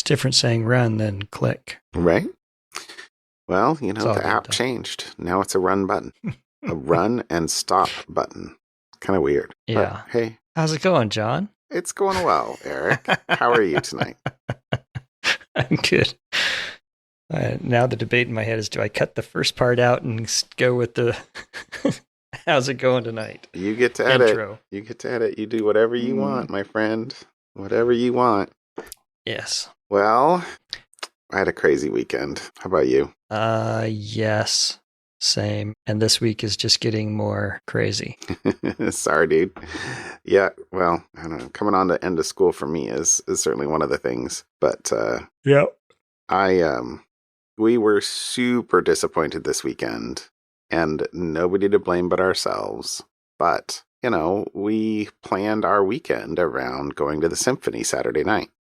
different saying run than click. Right? Well, It's all the good, app though. changed. Now it's a run button. A run and stop button. Kind of weird. Yeah. But hey, How's it going, John? it's going well, Eric. How are you tonight? I'm good. Now the debate in my head is, do I cut the first part out and go with the how's it going tonight? You get to edit. Intro. You get to edit. You do whatever you want, my friend. Whatever you want. Yes. Well, I had a crazy weekend. How about you? Yes. Same. And this week is just getting more crazy. Sorry, dude. Yeah, well, I don't know. Coming on to end of school for me is certainly one of the things. But Yep. we were super disappointed this weekend, and nobody to blame but ourselves. But, we planned our weekend around going to the symphony Saturday night.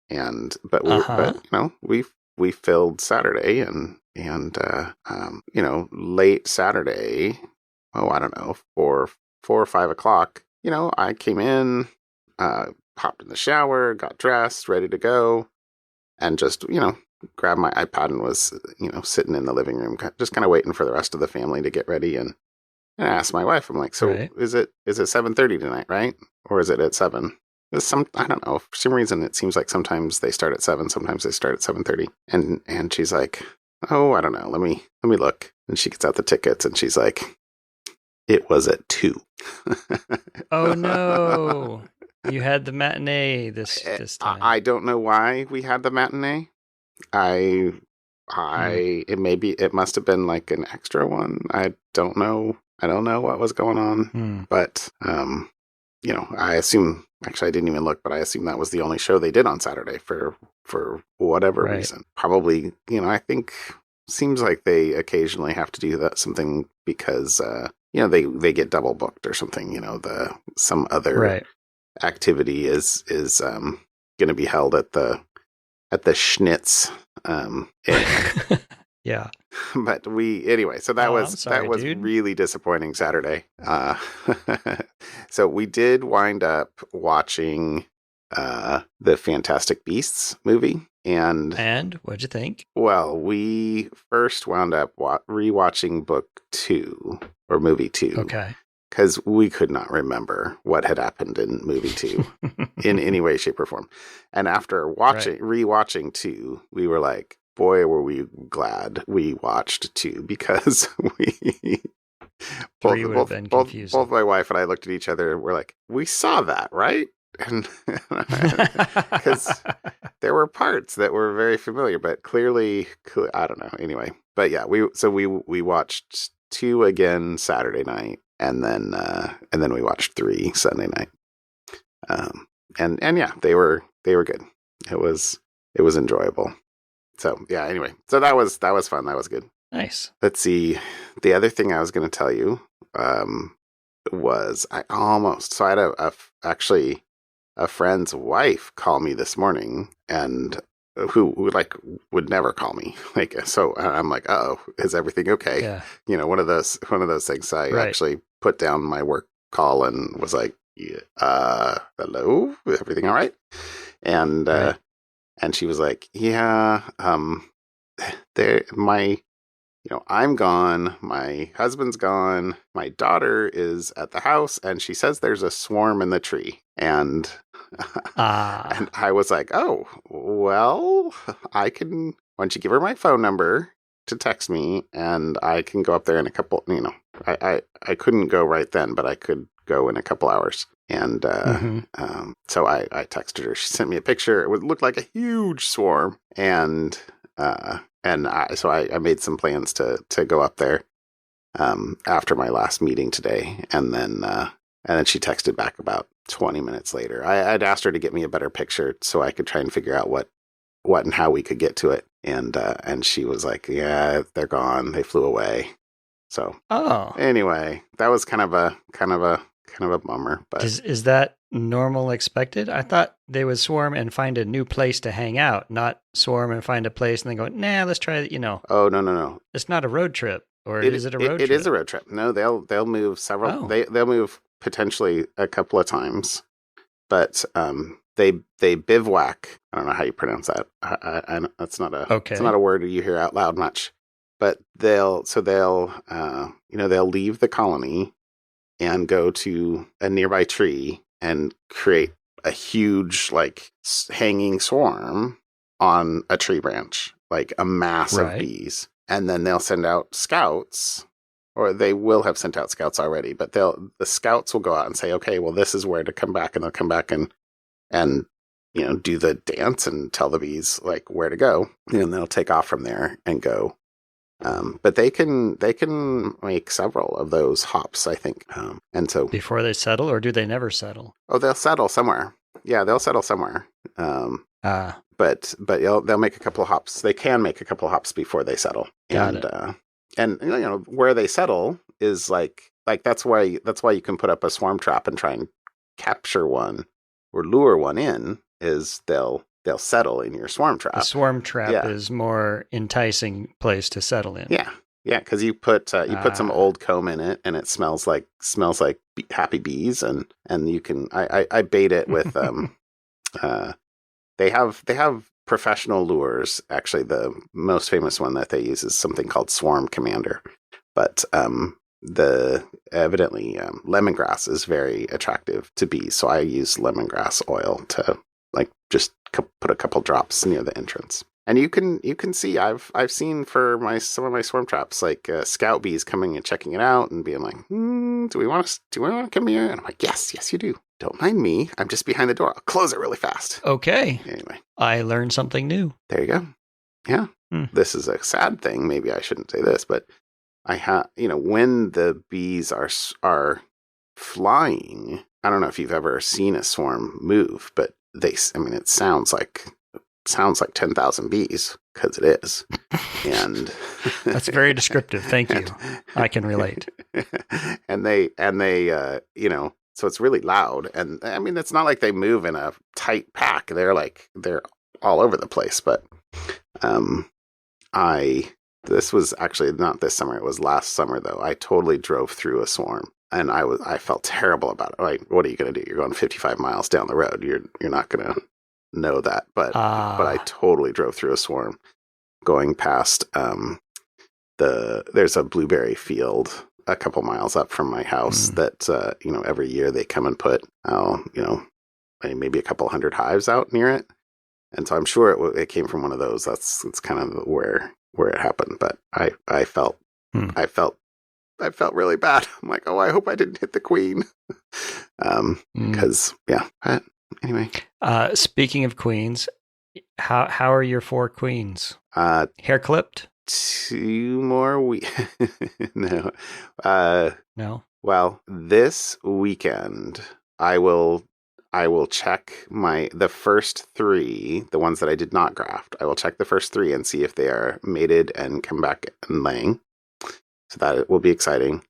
We filled Saturday and late Saturday, I don't know, 4 or 5 o'clock, I came in, hopped in the shower, got dressed, ready to go, and just, grabbed my iPad and was, sitting in the living room, just kind of waiting for the rest of the family to get ready. And I asked my wife, I'm like, so Right. is it 7:30 tonight, right? Or is it at 7? I don't know. For some reason, it seems like sometimes they start at 7, sometimes they start at 7:30. And she's like, oh, I don't know. Let me look. And she gets out the tickets and she's like, it was at 2. Oh no. You had the matinee this time. I don't know why we had the matinee. It must have been like an extra one. I don't know what was going on. But I assume, actually I didn't even look, but I assume that was the only show they did on Saturday for whatever reason. Probably, I think seems like they occasionally have to do that something because they get double booked or something, some other activity is going to be held at the Schnitz. Yeah. But so that was dude. really disappointing Saturday. So we did wind up watching the Fantastic Beasts movie. And what'd you think? Well, we first wound up rewatching book 2 or movie 2. Okay. Because we could not remember what had happened in movie 2 in any way, shape, or form. And after rewatching 2, we were like, boy, were we glad we watched 2 because both my wife and I looked at each other and we're like, we saw that, right? And because there were parts that were very familiar, but clearly, I don't know. Anyway, but yeah, we watched 2 again Saturday night, and then we watched 3 Sunday night. And yeah, they were good. It was enjoyable. So yeah, anyway, so that was fun. That was good. Nice. Let's see. The other thing I was going to tell you was I had actually a friend's wife call me this morning, and who like would never call me. Like, so I'm like, oh, is everything okay? Yeah. One of those things. I actually put down my work call and was like, hello, everything all right? And and she was like, yeah, I'm gone. My husband's gone. My daughter is at the house, and she says there's a swarm in the tree. And and I was like, oh, well, why don't you give her my phone number to text me, and I can go up there in a couple, I couldn't go right then, but I could go in a couple hours. And so I texted her. She sent me a picture. It would look like a huge swarm. And I made some plans to go up there after my last meeting today. And then she texted back about 20 minutes later. I'd asked her to get me a better picture so I could try and figure out what and how we could get to it. And she was like, yeah, they're gone. They flew away. So anyway, that was kind of a bummer. But is that normal, expected? I thought they would swarm and find a new place to hang out, not swarm and find a place and then go, nah, let's try it. Oh, no. It's not a road trip, or is it a road trip? It is a road trip. No, they'll move several. They'll move potentially a couple of times, but they bivouac. I don't know how you pronounce that. That's not a Okay. it's not a word you hear out loud much. But they'll leave the colony and go to a nearby tree and create a huge like hanging swarm on a tree branch, like a mass of bees. And then they'll send out scouts, or they will have sent out scouts already, but the scouts will go out and say, okay, well, this is where to come back. And they'll come back and do the dance and tell the bees like where to go. And they'll take off from there and go. But they can make several of those hops, I think. And so before they settle, or do they never settle? Oh, they'll settle somewhere. Yeah, they'll settle somewhere. But they'll make a couple of hops. They can make a couple of hops before they settle. Got it. And where they settle is like that's why you can put up a swarm trap and try and capture one or lure one in. Is they'll settle in your swarm trap. The swarm trap is more enticing place to settle in. Yeah, because you put some old comb in it, and it smells like happy bees, and you can I bait it with they have professional lures. Actually, the most famous one that they use is something called Swarm Commander, but evidently lemongrass is very attractive to bees, so I use lemongrass oil to like just put a couple drops near the entrance. And you can see I've seen for some of my swarm traps like scout bees coming and checking it out and being like, do we want to come here? And I'm like, yes you do. Don't mind me. I'm just behind the door. I'll close it really fast. Okay. Anyway, I learned something new. There you go. Yeah. This is a sad thing. Maybe I shouldn't say this, but when the bees are flying, I don't know if you've ever seen a swarm move, but it sounds like 10,000 bees, because it is. And that's very descriptive. Thank you. I can relate. And they so it's really loud. And I mean, it's not like they move in a tight pack. They're all over the place. But this was actually not this summer. It was last summer, though. I totally drove through a swarm. And I felt terrible about it. Like, what are you going to do? You're going 55 miles down the road. You're not going to know that. But I totally drove through a swarm, going past there's a blueberry field a couple miles up from my house that every year they come and put maybe a couple hundred hives out near it. And so I'm sure it came from one of those. That's kind of where it happened. But I felt really bad. I'm like, oh, I hope I didn't hit the queen. Because anyway. Speaking of queens, how are your 4 queens? Hair clipped? 2 more weeks. No. No. Well, this weekend I will check the first 3, the ones that I did not graft. I will check the first 3 and see if they are mated and come back and laying. So that will be exciting.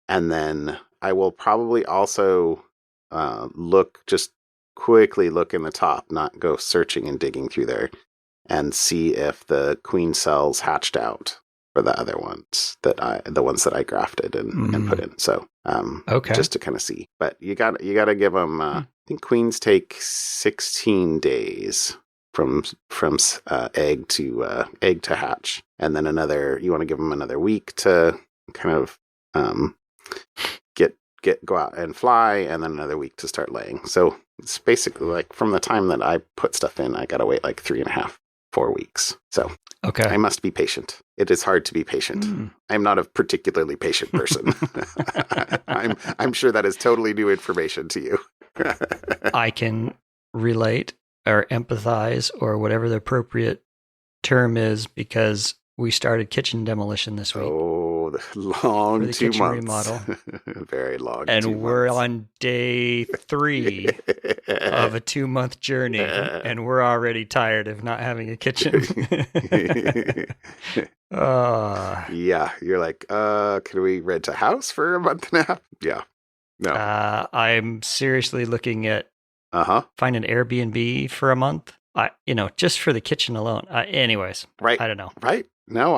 And then I will probably also quickly look in the top, not go searching and digging through there, and see if the queen cells hatched out for the other ones the ones that I grafted and put in. So okay, just to kind of see. But you got to give them. I think queens take 16 days from egg to hatch, and then you want to give them another week to kind of go out and fly, and then another week to start laying. So it's basically like from the time that I put stuff in, I gotta wait like 3.5, 4 weeks. So okay, I must be patient. It is hard to be patient. I'm not a particularly patient person. I'm sure that is totally new information to you. I can relate or empathize or whatever the appropriate term is, because we started kitchen demolition this week. Oh, the long 2 months. Remodel. Very long. And we're on day 3 of a 2-month journey, and we're already tired of not having a kitchen. Yeah, you're like, can we rent a house for a month and a half? Yeah. No. I'm seriously looking at find an Airbnb for a month. Just for the kitchen alone. Anyways, right. I don't know. Right. No,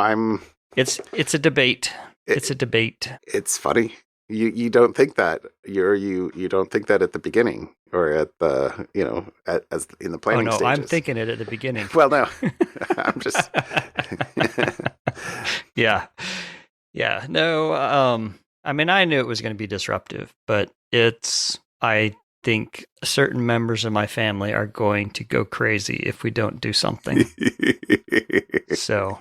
It's a debate. It's a debate. It's funny. You don't think that you don't think that at the beginning or at the as in the Oh planning no, I'm stages. thinking it at the beginning. Well, no, I'm just Yeah. Yeah. No, I mean, I knew it was going to be disruptive, but I think certain members of my family are going to go crazy if we don't do something. So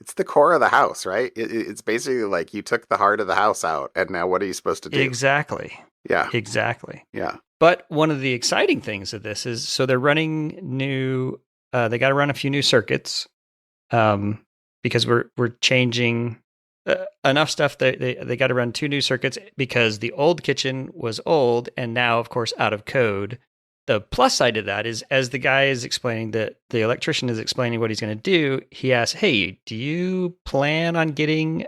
it's the core of the house, right? It's basically like you took the heart of the house out, and now what are you supposed to do? exactly. Yeah. Exactly. Yeah. But one of the exciting things of this is, so they're running they got to run a few new circuits, because we're changing enough stuff that they got to run 2 new circuits because the old kitchen was old and now, of course, out of code. The plus side of that is, as the guy is explaining, that the electrician is explaining what he's going to do, he asks, "Hey, do you plan on getting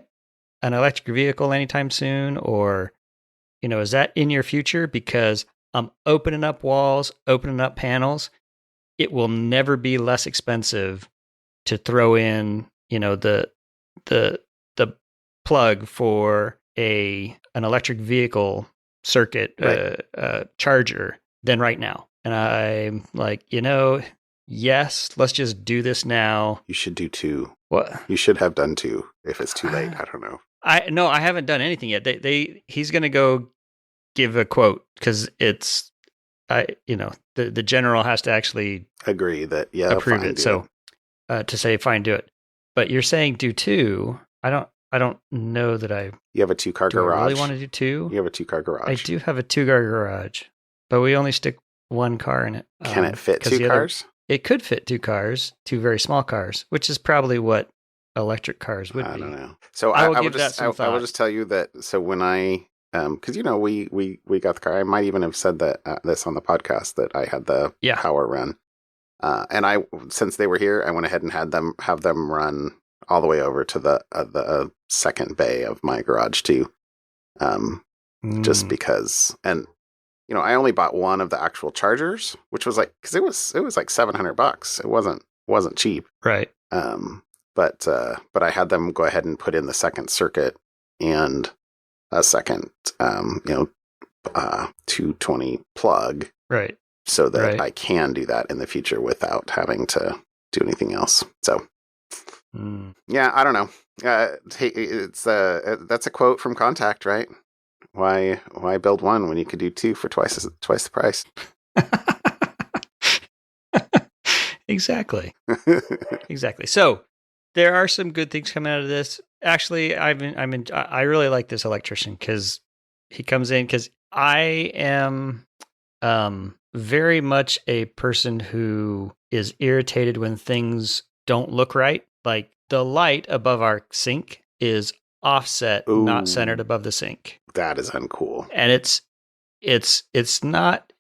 an electric vehicle anytime soon, or is that in your future? Because I'm opening up walls, opening up panels. It will never be less expensive to throw in, the plug for an electric vehicle circuit Right. charger than right now." And I'm like, yes, let's just do this now. You should do 2. What? You should have done 2 if it's too late. I don't know. I haven't done anything yet. He's going to go give a quote because it's, the general has to actually agree that approve fine, it. So to say fine, do it. But you're saying do 2. I don't know that You have a 2-car garage. I really want to do 2? You have a 2-car garage. I do have a 2-car garage, but we only stick 1 car in it. Can it fit 2 cars? It could fit 2 cars, 2 very small cars, which is probably what electric cars would be. I don't know. So I will just tell you that. So when I, because we got the car. I might even have said that this on the podcast that I had the power run. And since they were here, I went ahead and have them run all the way over to the second bay of my garage too. Just because, and I only bought one of the actual chargers, which was like, because it was like $700. It wasn't cheap, right? But I had them go ahead and put in the second circuit and a second 220 plug, right? So that I can do that in the future without having to do anything else. So yeah, I don't know. It's that's a quote from Contact, right? Why build one when you could do 2 for twice the price? Exactly. Exactly. So there are some good things coming out of this. Actually, I really like this electrician because he comes in, because I am very much a person who is irritated when things don't look right. Like the light above our sink is offset, not centered above the sink. That is uncool. And it's not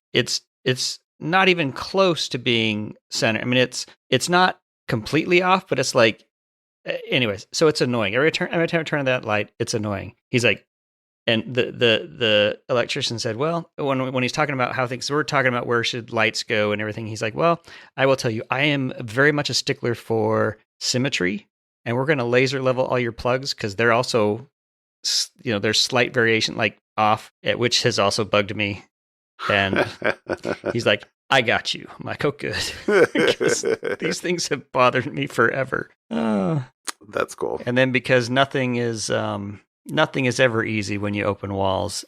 even close to being centered. I mean, it's not completely off, but it's like, anyways. So it's annoying. Every time I turn on that light, it's annoying. He's like, and the electrician said, well, when he's talking about how things, we're talking about where should lights go and everything. He's like, well, I will tell you, I am very much a stickler for symmetry, and we're going to laser level all your plugs because they're also, there's slight variation, like off, which has also bugged me. And he's like, I got you. I'm like, oh, good. These things have bothered me forever. That's cool. And then because nothing is ever easy when you open walls,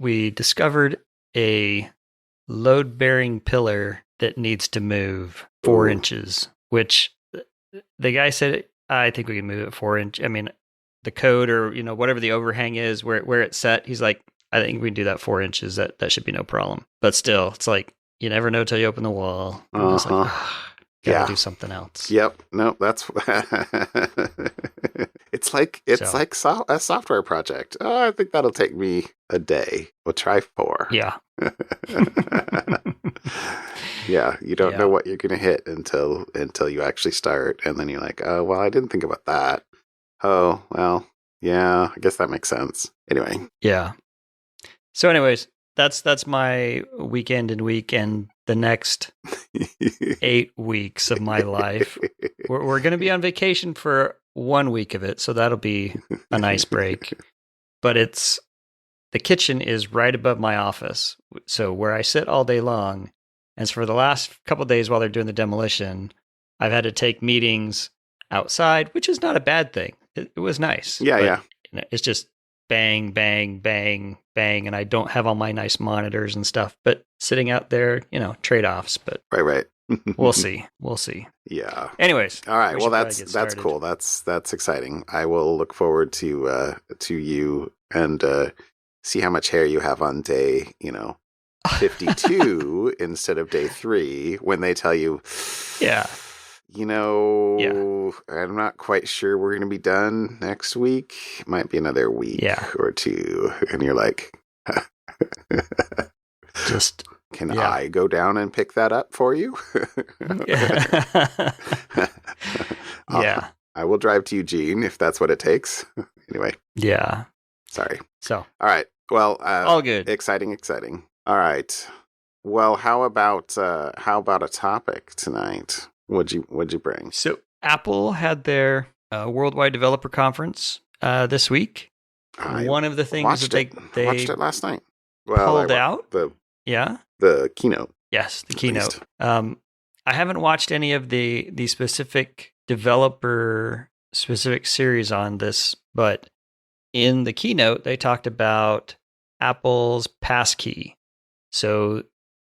we discovered a load-bearing pillar that needs to move 4 inches, which the guy said, I think we can move it 4 inches. I mean, the code or, whatever the overhang is, where it's set, he's like, I think we can do that 4 inches. That should be no problem. But still, it's like, you never know till you open the wall. It's like, gotta do something else. Yep. No, that's it's like a software project. Oh, I think that'll take me a day. We'll try 4. Yeah. Yeah, you don't know what you're gonna hit until you actually start, and then you're like, oh well, I didn't think about that. Oh well, yeah, I guess that makes sense. Anyway. Yeah. So, anyways, that's my weekend and week, and the next 8 weeks of my life. We're going to be on vacation for 1 week of it, so that'll be a nice break. But it's the kitchen is right above my office. So where I sit all day long, and so for the last couple of days while they're doing the demolition, I've had to take meetings outside, which is not a bad thing. It was nice. Yeah, yeah. It's just bang, bang, bang, bang, and I don't have all my nice monitors and stuff. But sitting out there, trade-offs. But right. We'll see. We'll see. Yeah. Anyways. All right. Well, that's cool. That's exciting. I will look forward to you and see how much hair you have on day 52 instead of day 3 when they tell you. Yeah. I'm not quite sure we're going to be done next week. Might be another week or 2, and you're like, just. Can I go down and pick that up for you? Yeah. I will drive to Eugene if that's what it takes. Anyway. Yeah. Sorry. So. All right. Well, all good. Exciting. All right. Well, how about a topic tonight? What'd you bring? So Apple had their Worldwide Developer Conference this week. One of the things that they watched it last night. Pulled out. The keynote. Yes, the keynote. I haven't watched any of the specific developer specific series on this, but in the keynote, they talked about Apple's Passkey. So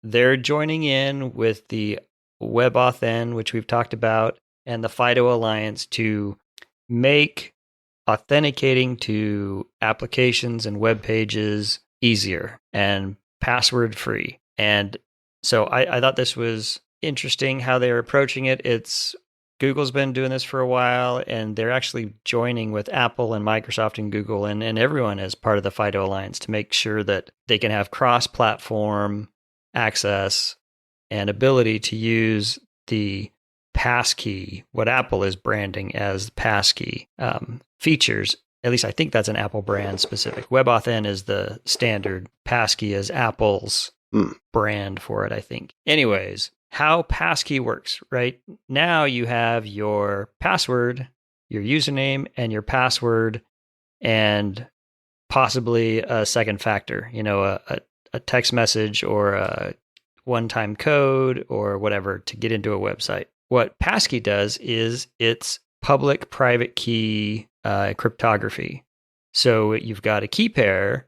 they're joining in with the WebAuthn, which we've talked about, and the FIDO Alliance to make authenticating to applications and web pages easier and password free. And so I thought this was interesting how they're approaching it. Google's been doing this for a while, and they're actually joining with Apple and Microsoft and Google and everyone as part of the FIDO Alliance to make sure that they can have cross-platform access and ability to use the Passkey, what Apple is branding as Passkey features. At least I think that's an Apple brand specific. WebAuthn is the standard. Passkey is Apple's brand for it, I think. Anyways, how Passkey works, right? Now you have your password, your username, and your password, and possibly a second factor, a text message or a one-time code or whatever to get into a website. What Passkey does is it's public-private key cryptography. So you've got a key pair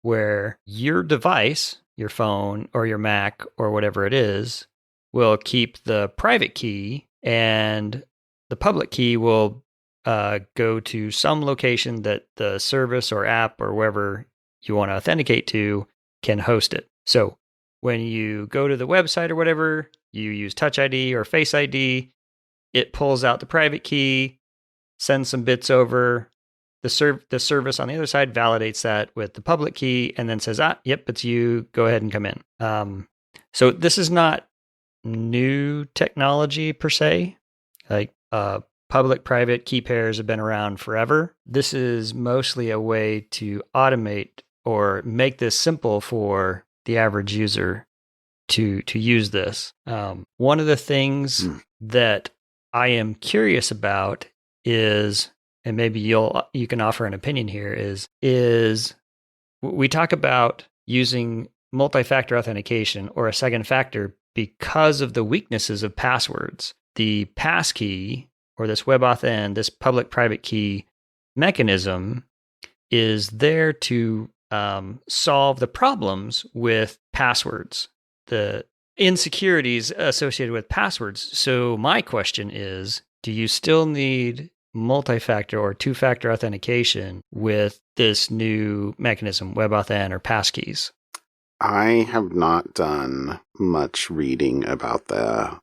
where your device, your phone or your Mac or whatever it is, will keep the private key, and the public key will go to some location that the service or app or wherever you want to authenticate to can host it. So when you go to the website or whatever, you use Touch ID or Face ID, it pulls out the private key, sends some bits over. The service on the other side validates that with the public key and then says, yep, it's you. Go ahead and come in. So this is not new technology per se. Like public-private key pairs have been around forever. This is mostly a way to automate or make this simple for the average user to use this. One of the things that I am curious about is, and maybe you can offer an opinion here, is we talk about using multi-factor authentication or a second factor because of the weaknesses of passwords. The passkey or this WebAuthn, this public-private key mechanism is there to solve the problems with passwords, the insecurities associated with passwords. So my question is, do you still need multi-factor or two-factor authentication with this new mechanism, WebAuthn or passkeys? I have not done much reading about the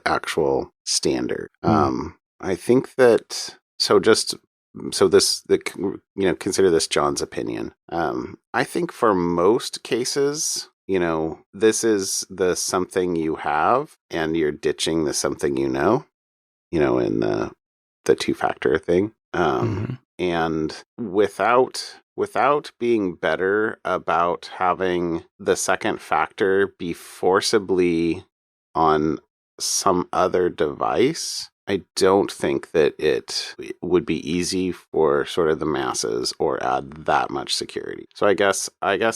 actual standard. I think that consider this John's opinion. I think for most cases, this is the something you have, and you're ditching the something in the two-factor thing. And without being better about having the second factor be forcibly on some other device, I don't think that it would be easy for sort of the masses or add that much security. So I guess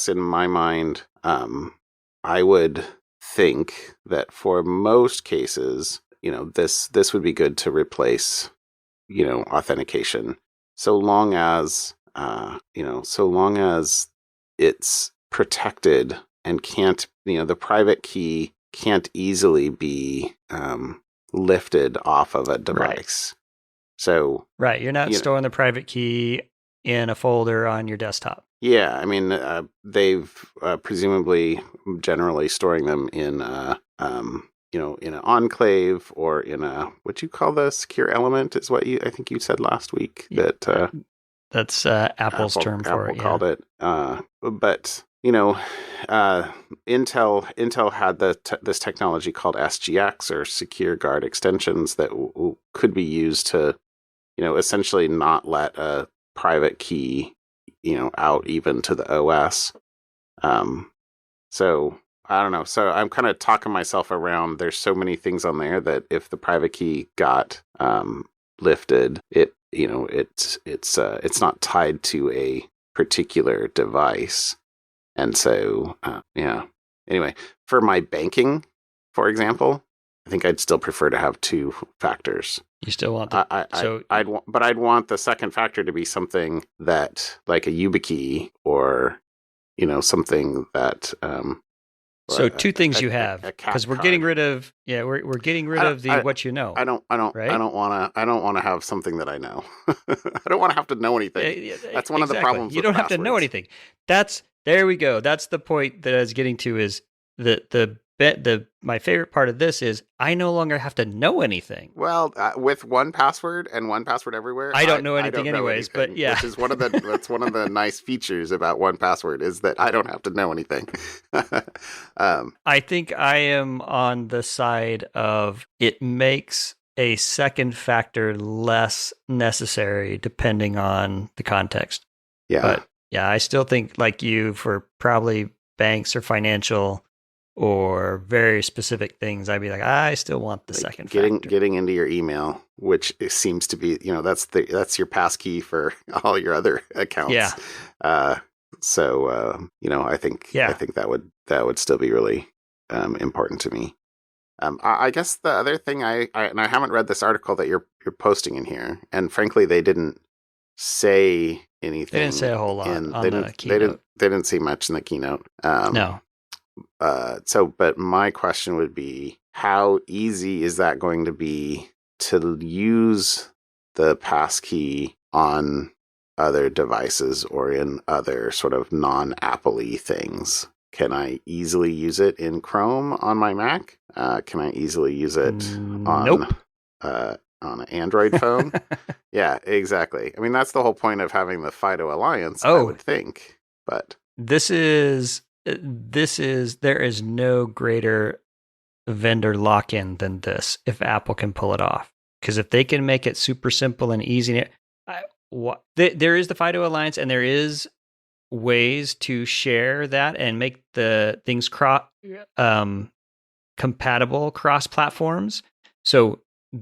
in my mind, I would think that for most cases, this would be good to replace, authentication, so long as it's protected and can't, the private key can't easily be lifted off of a device. Right. So you're not storing the private key in a folder on your desktop. Yeah, I mean, they've presumably generally storing them in in an enclave or in a, what you call the secure element is what I think you said last week. That that's Apple's term for it. Apple called it. But Intel had this technology called SGX, or Secure Guard Extensions, that could be used to, essentially not let a private key, out even to the OS. So I don't know. So I'm kind of talking myself around. There's so many things on there that if the private key got lifted, it's not tied to a particular device. And so, Anyway, for my banking, for example, I think I'd still prefer to have two factors. You still want I'd want the second factor to be something that, like a YubiKey, or something that. So two things you have, because we're getting rid of we're getting rid of the what you know. I don't want to have something that I know. I don't want to have to know anything. That's one of the problems. You don't have to know anything. There we go. That's the point that I was getting to. Is my favorite part of this is I no longer have to know anything. Well, with 1Password and 1Password everything, I don't know anything anyways. But yeah, which is that's one of the nice features about 1Password, is that I don't have to know anything. I think I am on the side of it makes a second factor less necessary depending on the context. Yeah, but yeah, I still think, like you, for probably banks or financial or very specific things, I'd be like, I still want the second factor. Getting into your email, which seems to be, that's your passkey for all your other accounts. Yeah. I think that would still be really important to me. I guess the other thing I haven't read this article that you're posting in here, and frankly, they didn't say anything. They didn't say a whole lot on the keynote. They didn't see much in the keynote. No. But my question would be, how easy is that going to be to use the passkey on other devices or in other sort of non-Apple-y things? Can I easily use it in Chrome on my Mac? Can I easily use it on an Android phone? Yeah, exactly. I mean, that's the whole point of having the FIDO Alliance, I would think. But there is no greater vendor lock-in than this if Apple can pull it off. Because if they can make it super simple and easy, there is the FIDO Alliance, and there is ways to share that and make the things compatible cross platforms. So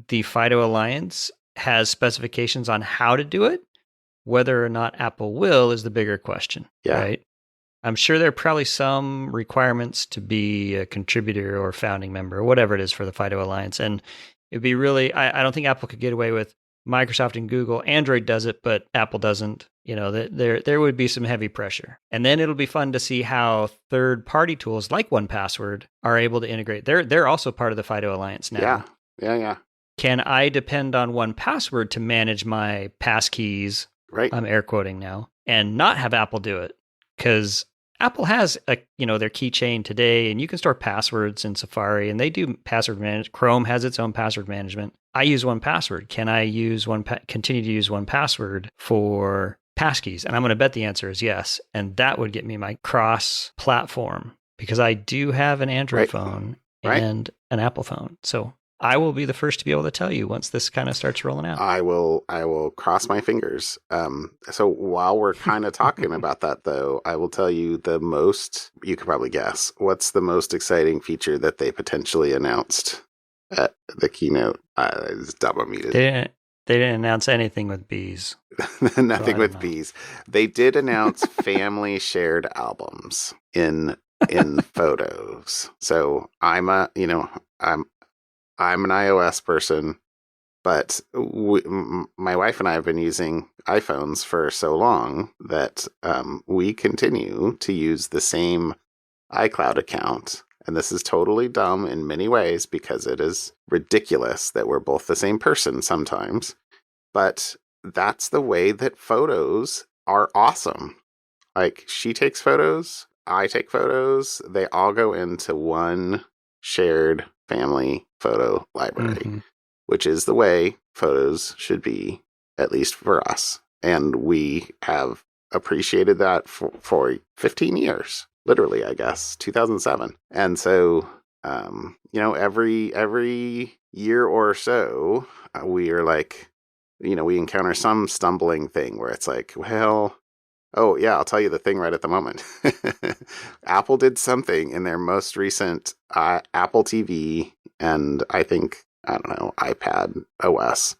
the FIDO Alliance has specifications on how to do it. Whether or not Apple will is the bigger question. Yeah. Right? I'm sure there are probably some requirements to be a contributor or founding member or whatever it is for the FIDO Alliance. And it'd be really, I don't think Apple could get away with Microsoft and Google. Android does it, but Apple doesn't. There would be some heavy pressure. And then it'll be fun to see how third-party tools like 1Password are able to integrate. They're also part of the FIDO Alliance now. Yeah. Can I depend on 1Password to manage my passkeys? Right. I'm air quoting now, and not have Apple do it? Because Apple has their keychain today, and you can store passwords in Safari, and they do password management. Chrome has its own password management. I use 1Password. Can I continue to use 1Password for passkeys? And I'm going to bet the answer is yes. And that would get me my cross-platform, because I do have an Android phone and an Apple phone. So I will be the first to be able to tell you once this kind of starts rolling out. I will cross my fingers. So while we're kind of talking about that, though, I will tell you you could probably guess, what's the most exciting feature that they potentially announced at the keynote. Is double muted. They didn't announce anything with bees. Nothing with bees. They did announce family shared albums in photos. So I'm an iOS person, but my wife and I have been using iPhones for so long that we continue to use the same iCloud account. And this is totally dumb in many ways because it is ridiculous that we're both the same person sometimes. But that's the way that photos are awesome. Like, she takes photos, I take photos, they all go into one shared family photo library, which is the way photos should be, at least for us. And we have appreciated that for 15 years. Literally, I guess, 2007. And so, every year or so, we are like, we encounter some stumbling thing where it's like, well, oh, yeah, I'll tell you the thing right at the moment. Apple did something in their most recent Apple TV and iPad OS,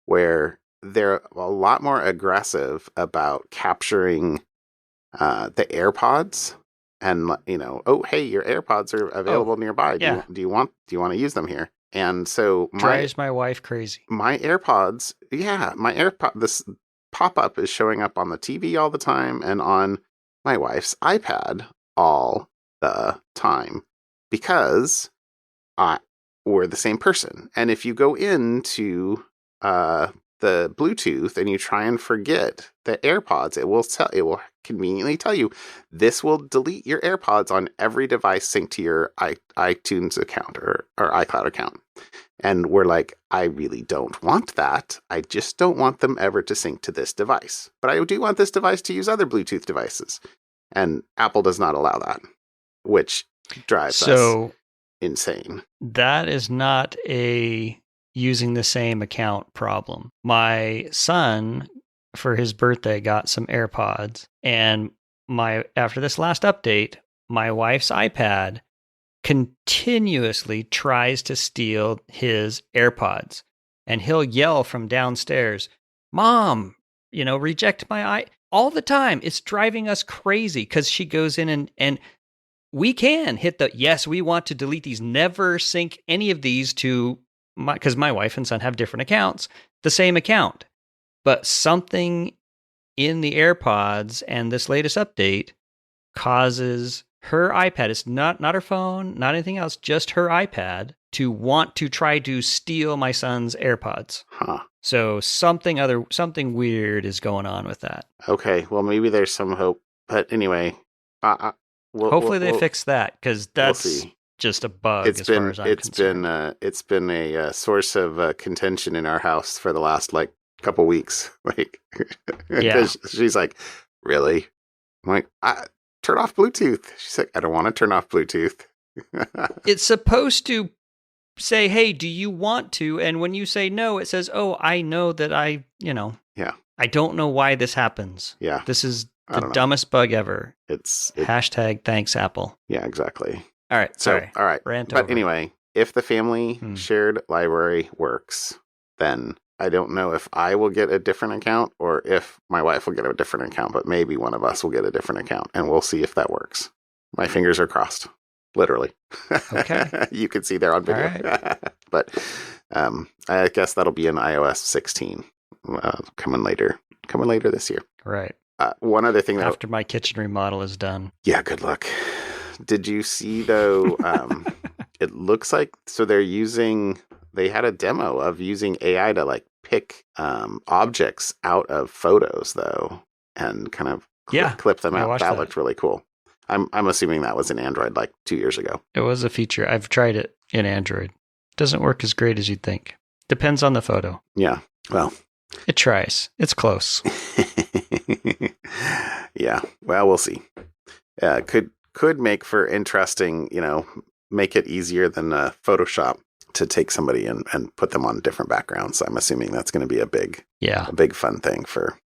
where they're a lot more aggressive about capturing the AirPods. And oh, hey, your AirPods are available nearby. Yeah. Do you want to use them here? And so drives my wife crazy. My AirPods, this pop-up is showing up on the TV all the time and on my wife's iPad all the time because we're the same person. And if you go into the Bluetooth and you try and forget the AirPods, it will conveniently tell you this will delete your AirPods on every device synced to your iTunes account or iCloud account. And we're like, I really don't want that. I just don't want them ever to sync to this device. But I do want this device to use other Bluetooth devices. And Apple does not allow that, which drives us insane. That is not a using the same account problem. My son, for his birthday, got some AirPods, and after this last update, my wife's iPad continuously tries to steal his AirPods, and he'll yell from downstairs, "Mom, reject my all the time." It's driving us crazy because she goes in and we can hit yes, we want to delete these, never sync any of these to because my wife and son have different accounts, the same account. But something in the AirPods and this latest update causes her iPad, it's not her phone, not anything else, just her iPad, to want to try to steal my son's AirPods. Huh. So something weird is going on with that. Okay, well, maybe there's some hope. But anyway, hopefully they fix that, because that's just a bug as far as I'm concerned. It's been a source of contention in our house for the last couple weeks. She's like, really? I'm like, turn off Bluetooth. She's like, I don't want to turn off Bluetooth. It's supposed to say, hey, do you want to? And when you say no, it says, oh, I know that Yeah. I don't know why this happens. Yeah. This is the dumbest bug ever. Hashtag thanks, Apple. Yeah, exactly. All right. Sorry. All right. Rant but over. Anyway, if the family shared library works, then I don't know if I will get a different account or if my wife will get a different account, but maybe one of us will get a different account, and we'll see if that works. My fingers are crossed. Literally. Okay. You can see there on video. Right. But I guess that'll be in iOS 16 coming later this year. Right. One other thing after my kitchen remodel is done. Yeah, good luck. Did you see though? It looks like they had a demo of using AI to pick objects out of photos though, and kind of clip them out. That looked really cool. I'm assuming that was in Android 2 years ago. It was a feature. I've tried it in Android. Doesn't work as great as you'd think. Depends on the photo. Yeah. Well, it tries. It's close. Yeah. Well, we'll see. Could make for interesting, make it easier than Photoshop to take somebody and put them on different backgrounds. I'm assuming that's going to be a big fun thing for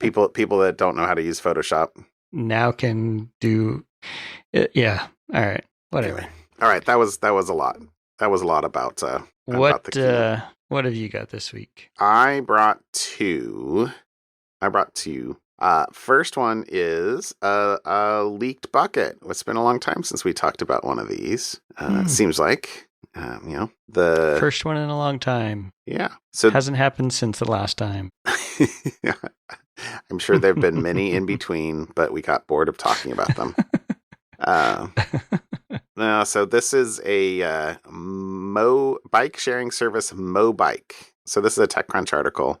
people that don't know how to use Photoshop. Now can do it. Yeah. All right. Whatever. Anyway. All right. That was a lot. that was a lot about the key. What have you got this week? I brought two. First one is a leaked bucket. It's been a long time since we talked about one of these. It seems like, the first one in a long time. Yeah. So hasn't happened since the last time. I'm sure there've been many in between, but we got bored of talking about them. No, so this is a bike sharing service, Mobike. So this is a TechCrunch article.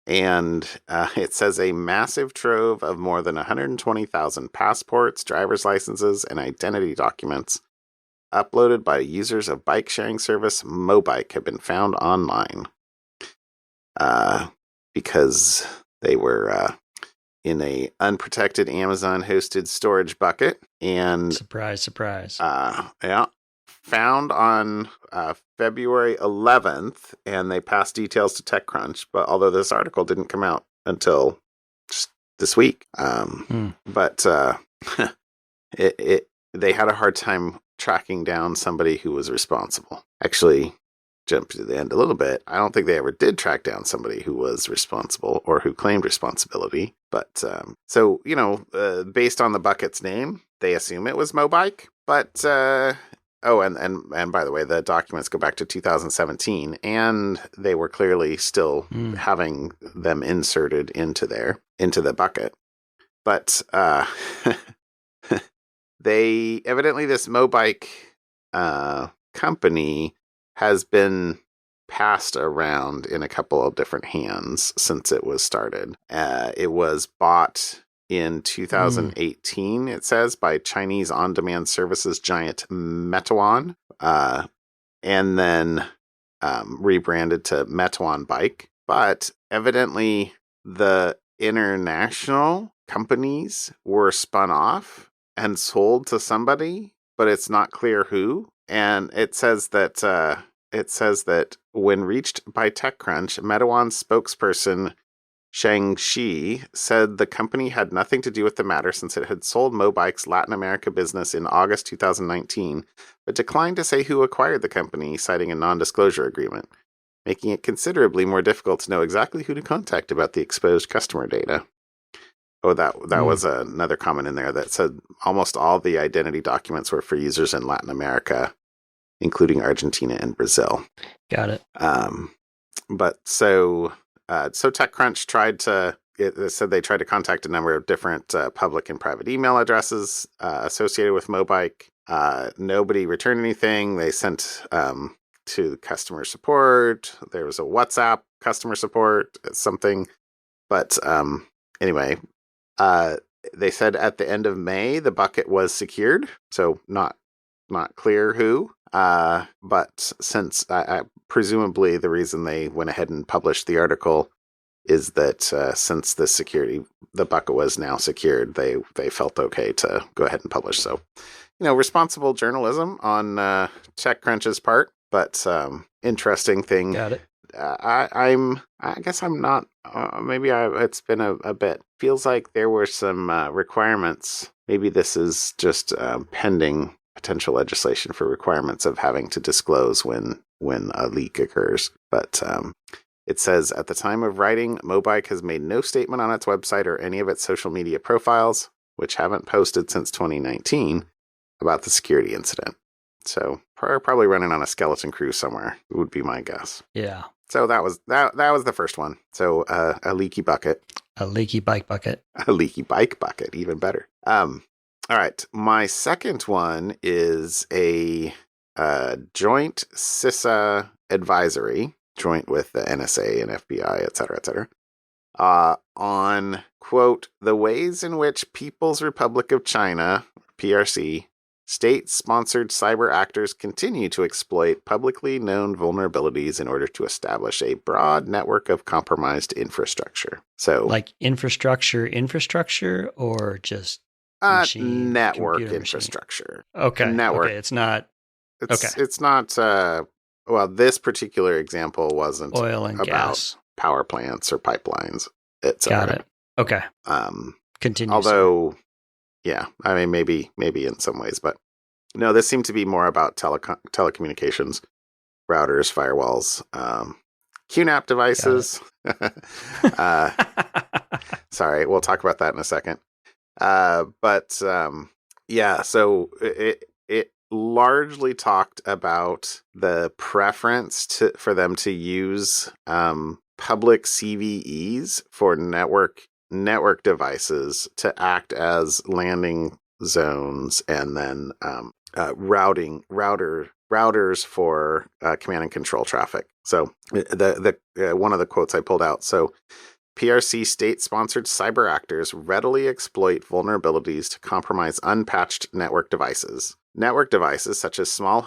And it says a massive trove of more than 120,000 passports, driver's licenses, and identity documents uploaded by users of bike sharing service Mobike have been found online because they were in a unprotected Amazon-hosted storage bucket. And surprise. Found on February 11th, and they passed details to TechCrunch. But although this article didn't come out until just this week, but they had a hard time tracking down somebody who was responsible. Actually, jump to the end a little bit. I don't think they ever did track down somebody who was responsible or who claimed responsibility. But so based on the bucket's name, they assume it was Mobike. But and by the way, the documents go back to 2017, and they were clearly still having them inserted into the bucket. But they evidently, this Mobike company has been passed around in a couple of different hands since it was started. It was bought in 2018, it says, by Chinese on-demand services giant Meituan, and then rebranded to Meituan Bike. But evidently, the international companies were spun off and sold to somebody, but it's not clear who. And it says that when reached by TechCrunch, Meituan's spokesperson Shang Shi said the company had nothing to do with the matter since it had sold Mobike's Latin America business in August 2019, but declined to say who acquired the company, citing a non-disclosure agreement, making it considerably more difficult to know exactly who to contact about the exposed customer data. Oh, that was another comment in there that said almost all the identity documents were for users in Latin America, including Argentina and Brazil. Got it. But so TechCrunch it said they tried to contact a number of different public and private email addresses associated with Mobike. Nobody returned anything. They sent to customer support. There was a WhatsApp customer support, something. But anyway, they said at the end of May, the bucket was secured. So not clear who. But since presumably the reason they went ahead and published the article is that since the bucket was now secured, they felt okay to go ahead and publish. So, responsible journalism on TechCrunch's part, but interesting thing. Got it. I guess I'm not. It's been a bit. Feels like there were some requirements. Maybe this is just pending potential legislation for requirements of having to disclose when a leak occurs. But it says, at the time of writing, Mobike has made no statement on its website or any of its social media profiles, which haven't posted since 2019, about the security incident. So probably running on a skeleton crew somewhere, would be my guess. Yeah. So that was the first one. So a leaky bucket. A leaky bike bucket. A leaky bike bucket, even better. All right, my second one is a joint CISA advisory, joint with the NSA and FBI, et cetera, on, quote, the ways in which People's Republic of China, PRC, state-sponsored cyber actors continue to exploit publicly known vulnerabilities in order to establish a broad network of compromised infrastructure. So, like infrastructure, or just network infrastructure. Okay. Network. Okay. It's not. It's not. Well, this particular example wasn't oil and about gas, power plants or pipelines, etc. Got it. Okay. Continue. Although, yeah, I mean, maybe in some ways, but No, this seemed to be more about telecommunications, routers, firewalls, QNAP devices. Sorry, we'll talk about that in a second. Yeah, so it largely talked about the preference for them to use public CVEs for network devices to act as landing zones, and then routers for command and control traffic. So the one of the quotes I pulled out. So PRC state-sponsored cyber actors readily exploit vulnerabilities to compromise unpatched network devices. Network devices such as small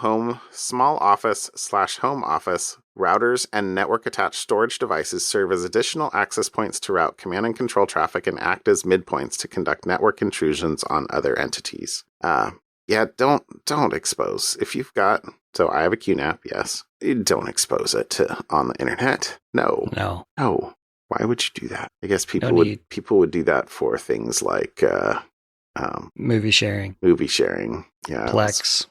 office/home office routers and network-attached storage devices serve as additional access points to route command and control traffic and act as midpoints to conduct network intrusions on other entities. Yeah, don't expose. If you've got, so I have a QNAP, yes. Don't expose it on the internet. No. Why would you do that? I guess people would do that for things like movie sharing. Yeah. Plex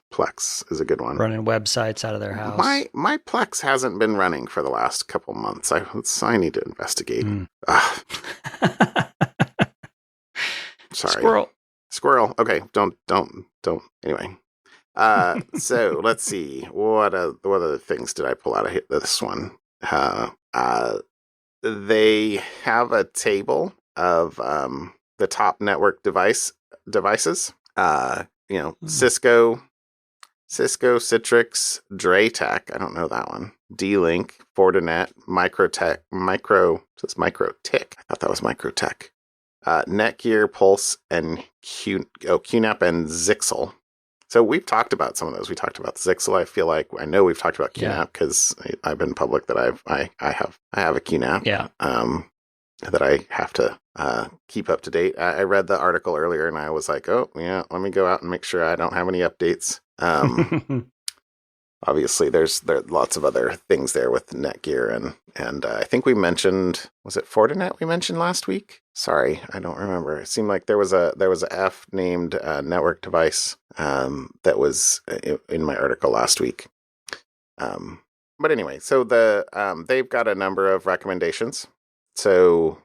is a good one. Running websites out of their house. My Plex hasn't been running for the last couple months. I need to investigate. Sorry. Squirrel. Okay, don't. Anyway. So let's see. What other things did I pull out of this one? They have a table of the top network devices. Cisco, Citrix, Draytech. I don't know that one. D-Link, Fortinet, Microtik. I thought that was Microtech. Netgear, Pulse, and QNAP and Zixel. So we've talked about some of those. We talked about Zixel. I know we've talked about QNAP because I've been public that I have a QNAP. Yeah. That I have to keep up to date. I read the article earlier and I was like, oh yeah, let me go out and make sure I don't have any updates. Obviously, there's lots of other things there with Netgear and I think we mentioned, was it Fortinet we mentioned last week? Sorry, I don't remember. It seemed like there was a F named network device that was in my article last week. But anyway, so they've got a number of recommendations. So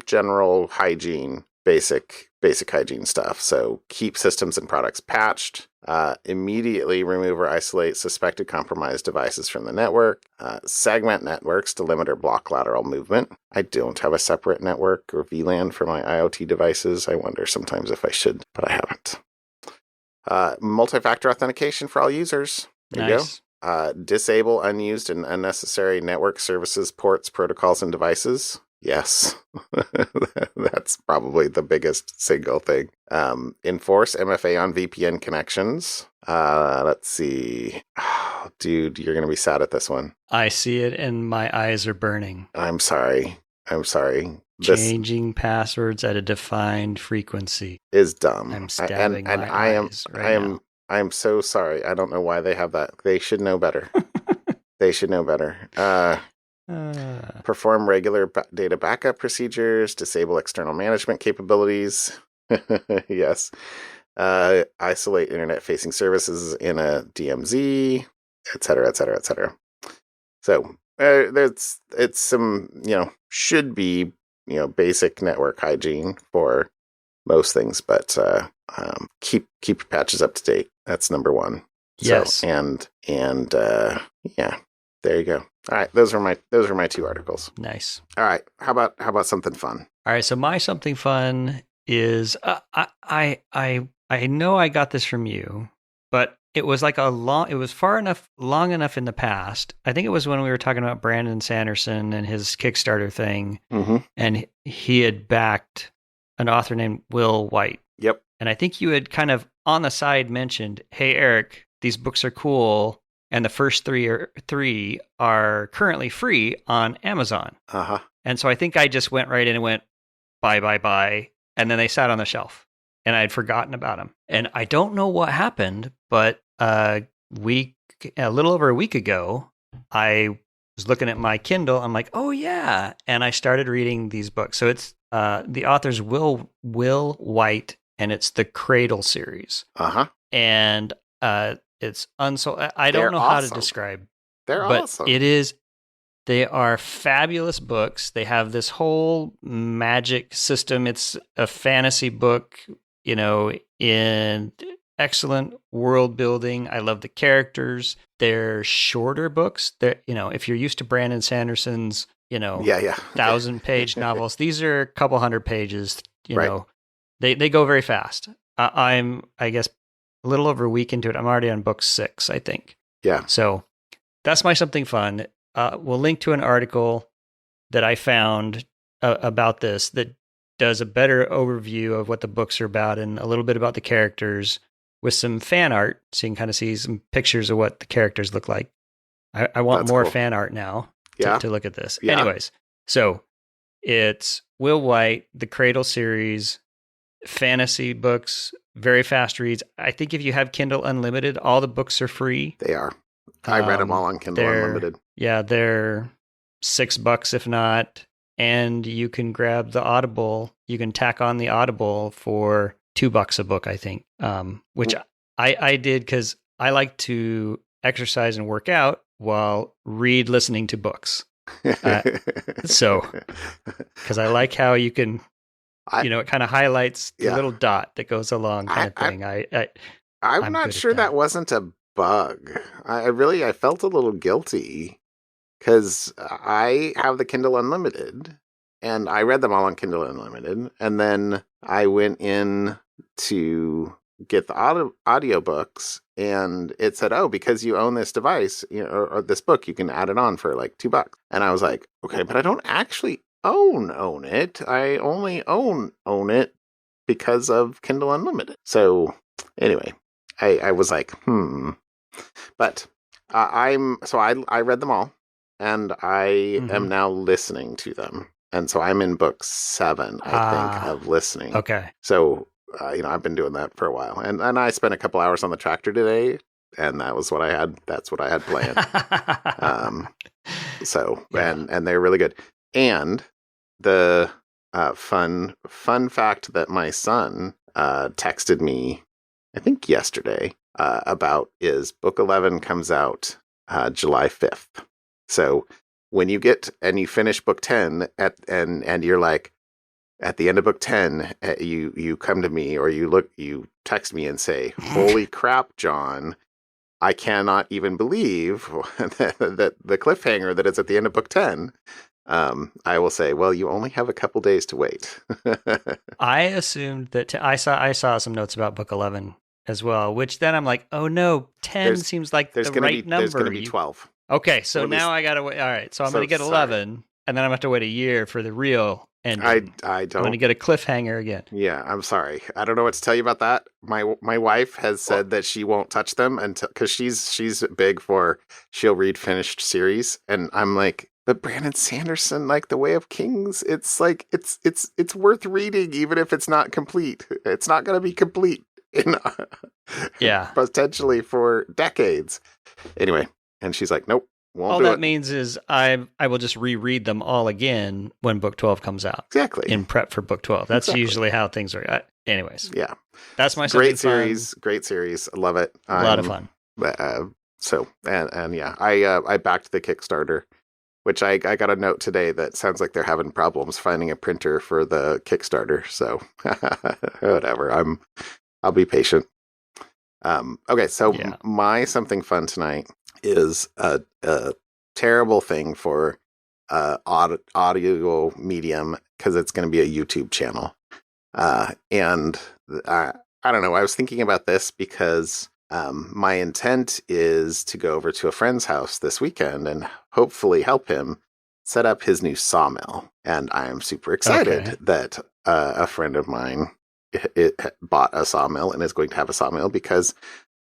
general hygiene, basic hygiene stuff. So keep systems and products patched. Immediately remove or isolate suspected compromised devices from the network. Segment networks to limit or block lateral movement. I don't have a separate network or VLAN for my IoT devices. I wonder sometimes if I should, but I haven't. Multi-factor authentication for all users. There you go. Disable unused and unnecessary network services, ports, protocols, and devices. Yes, that's probably the biggest single thing. Enforce MFA on VPN connections. Let's see. Oh, dude, you're going to be sad at this one. I see it and my eyes are burning. I'm sorry. Changing passwords at a defined frequency is dumb. I'm stabbing my eyes now. I am so sorry. I don't know why they have that. They should know better. They should know better. Perform regular data backup procedures. Disable external management capabilities. Yes. Isolate internet-facing services in a DMZ, etc., etc., etc. So it's some should be basic network hygiene for most things, but keep your patches up to date. That's number one. Yes. So, and yeah, there you go. All right, those are my two articles. Nice. All right, how about something fun? All right, so my something fun is I know I got this from you, but it was like long enough in the past. I think it was when we were talking about Brandon Sanderson and his Kickstarter thing, and he had backed an author named Will Wight. Yep. And I think you had kind of on the side mentioned, hey, Eric, these books are cool. And the first three are currently free on Amazon. Uh-huh. And so I think I just went right in and went, buy. And then they sat on the shelf. And I had forgotten about them. And I don't know what happened, but a little over a week ago, I was looking at my Kindle. I'm like, oh, yeah. And I started reading these books. So it's the author's Will Wight, and it's the Cradle series. And it's unsold. I don't know how to describe. They're awesome. It is. They are fabulous books. They have this whole magic system. It's a fantasy book, in excellent world building. I love the characters. They're shorter books. They're, if you're used to Brandon Sanderson's, 1,000-page novels, these are a couple hundred pages. They go very fast. I'm, I guess, a little over a week into it. I'm already on book 6, I think. Yeah. So that's my something fun. We'll link to an article that I found about this that does a better overview of what the books are about and a little bit about the characters with some fan art, so you can kind of see some pictures of what the characters look like. I want That's more cool. fan art now to look at this. Yeah. Anyways, so it's Will Wight, the Cradle series, fantasy books, very fast reads. I think if you have Kindle Unlimited, all the books are free. They are. I read them all on Kindle Unlimited. Yeah, they're $6 if not. And you can grab the Audible. You can tack on the Audible for $2 a book, I think. Which I did because I like to exercise and work out while listening to books. So, because I like how you can, it kind of highlights the little dot that goes along kind of thing. I'm not sure that wasn't a bug. I felt a little guilty because I have the Kindle Unlimited and I read them all on Kindle Unlimited. And then I went in to get the audiobooks and it said, because you own this device, or this book, you can add it on for like $2. And I was like, okay, but I don't actually own it. I only own it because of Kindle Unlimited. So anyway, I was like, But I read them all, and I am now listening to them, and so I'm in book 7, I think, of listening. Okay. So I've been doing that for a while, and I spent a couple hours on the tractor today, and that was what I had. That's what I had planned. And they're really good. And the fun fact that my son texted me, I think yesterday, about is book 11 comes out July 5th. So when you get and you finish book 10 and you're like at the end of book 10, you come to me or you text me and say, "Holy crap, John, I cannot even believe that the cliffhanger that is at the end of book 10." I will say, well, you only have a couple days to wait. I assumed that I saw some notes about book 11 as well, which then I'm like, oh no, 10 seems like the right number. There's going to be 12. Okay, so now I got to wait. All right, so I'm going to get 11, and then I'm going to have to wait a year for the real ending. I'm going to get a cliffhanger again. Yeah, I'm sorry. I don't know what to tell you about that. My wife has said that she won't touch them until, because she's big for she'll read finished series, and I'm like, but Brandon Sanderson, like The Way of Kings, it's like it's worth reading even if it's not complete. It's not going to be complete potentially for decades. Anyway, and she's like, nope, won't all do that it. Means is I will just reread them all again when book 12 comes out. Exactly. In prep for book 12. That's usually how things are. Anyways. Yeah. That's my great series. Fun. Great series. I love it. A lot of fun. I backed the Kickstarter, which I got a note today that sounds like they're having problems finding a printer for the Kickstarter. So whatever. I'll be patient. Okay, so my something fun tonight is a terrible thing for audio medium because it's going to be a YouTube channel. And I don't know. I was thinking about this because my intent is to go over to a friend's house this weekend and hopefully help him set up his new sawmill. And I am super excited that a friend of mine bought a sawmill and is going to have a sawmill because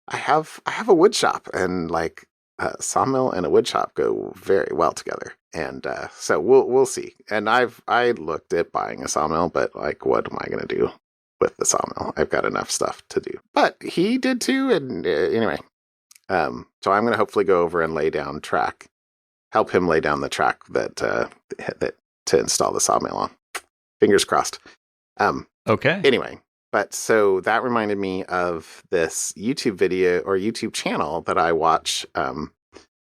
I have a wood shop, and like a sawmill and a wood shop go very well together. And so we'll see. And I looked at buying a sawmill, but like, what am I going to do with the sawmill? I've got enough stuff to do. But he did too. And anyway, so I'm going to hopefully go over and help him lay down the track that to install the sawmill on. Fingers crossed. Okay. Anyway, But so that reminded me of this YouTube video or YouTube channel that I watch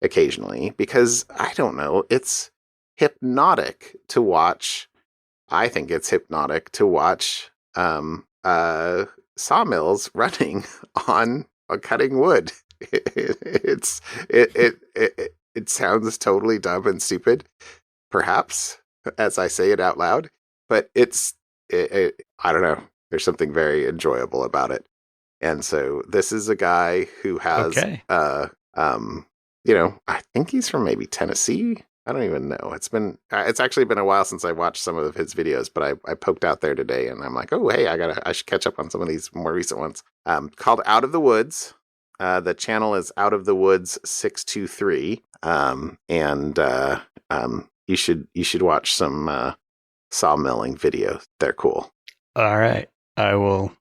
occasionally because I don't know, it's hypnotic to watch. I think it's hypnotic to watch sawmills running on cutting wood. It sounds totally dumb and stupid, perhaps, as I say it out loud, but I don't know. There's something very enjoyable about it. And so this is a guy who has, I think he's from maybe Tennessee. I don't even know. It's actually been a while since I watched some of his videos, but I poked out there today and I'm like, oh, hey, I should catch up on some of these more recent ones. Called Out of the Woods. The channel is Out of the Woods 623. You should watch some sawmilling videos. They're cool. All right. I will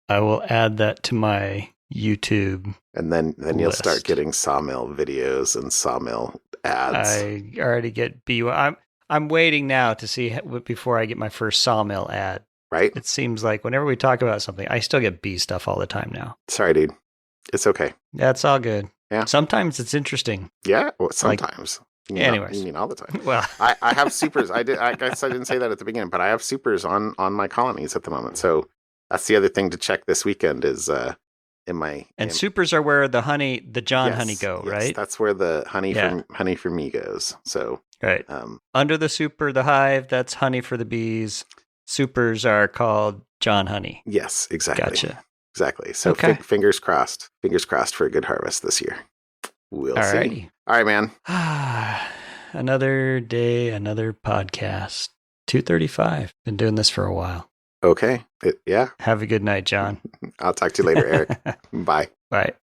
add that to my YouTube. And then you'll start getting sawmill videos and sawmill ads. I already get I'm waiting now to see before I get my first sawmill ad. Right? It seems like whenever we talk about something, I still get bee stuff all the time now. Sorry, dude. It's okay. That's all good. Yeah. Sometimes it's interesting. Yeah. Well, sometimes. Anyways. You mean all the time. Well, I have supers. I guess I didn't say that at the beginning, but I have supers on my colonies at the moment. So that's the other thing to check this weekend is supers are where the John honey go, right? That's where the honey for me goes. So right. Under the super, the hive, that's honey for the bees. Supers are called John honey. Yes, exactly. Gotcha. Exactly. So fingers crossed. Fingers crossed for a good harvest this year. We'll see. All right, man. Another day, another podcast. 2:35. Been doing this for a while. Okay. Yeah. Have a good night, John. I'll talk to you later, Eric. Bye. Bye.